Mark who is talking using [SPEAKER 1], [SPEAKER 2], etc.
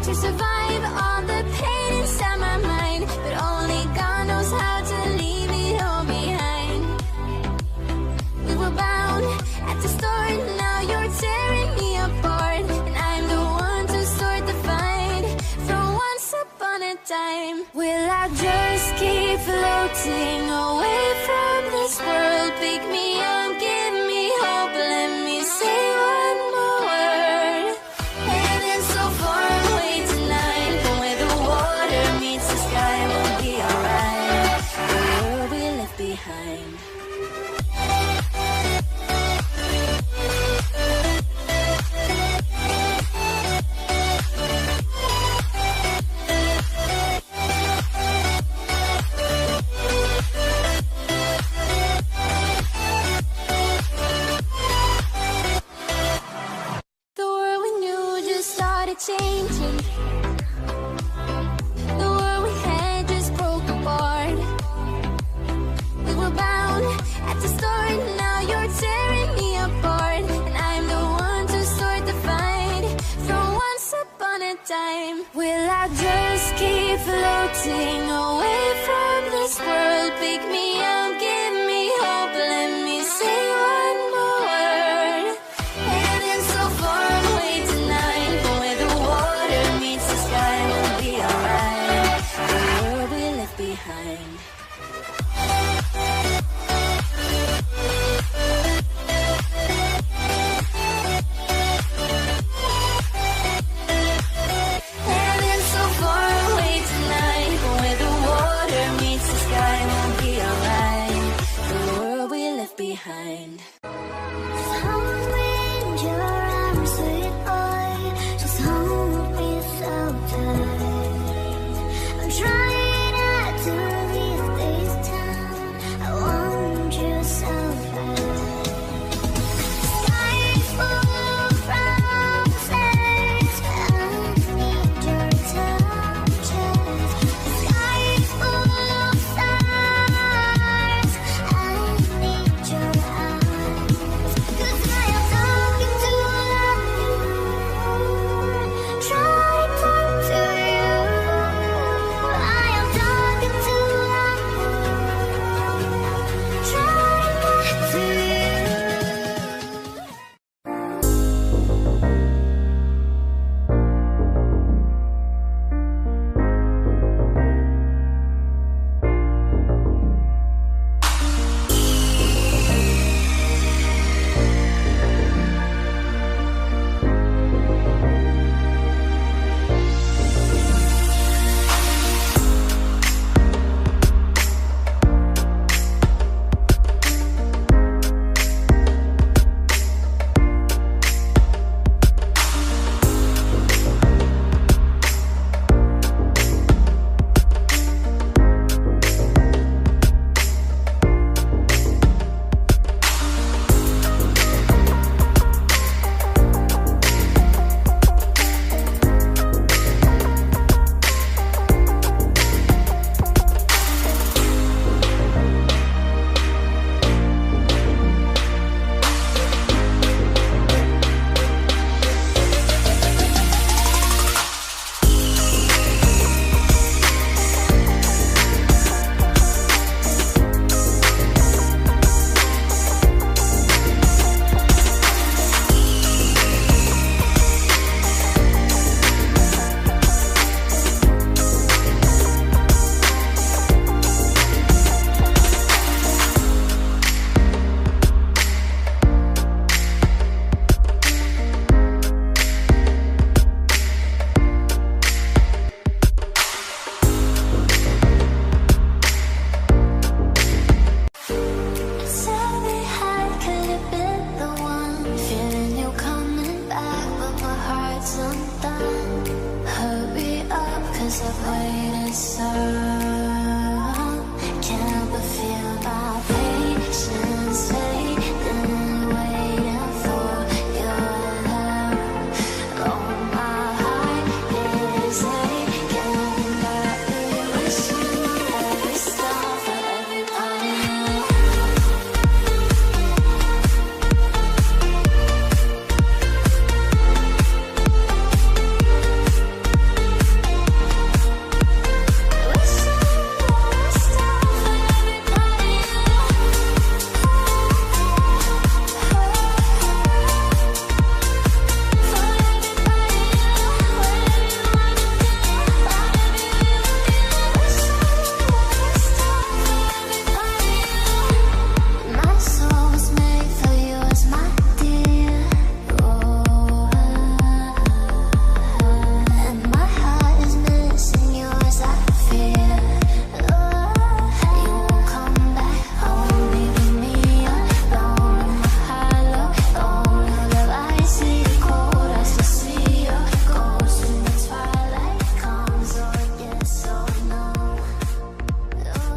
[SPEAKER 1] to survive all the pain inside my mind, but only God knows how to leave it all behind. We were bound at the start, now you're tearing me apart, and I'm the one to start the fight from once upon a time. Will I just keep floating away from this world? Pick me up, give me hope, let me say one more word. Heaven's so far away tonight, but where the water meets the sky, we'll be alright. The world we left behind. Changing. The world we had just broke apart. We were bound at the start, now you're tearing me apart, and I'm the one to start the fight from once upon a time. Will I just keep floating away from this world? Pick me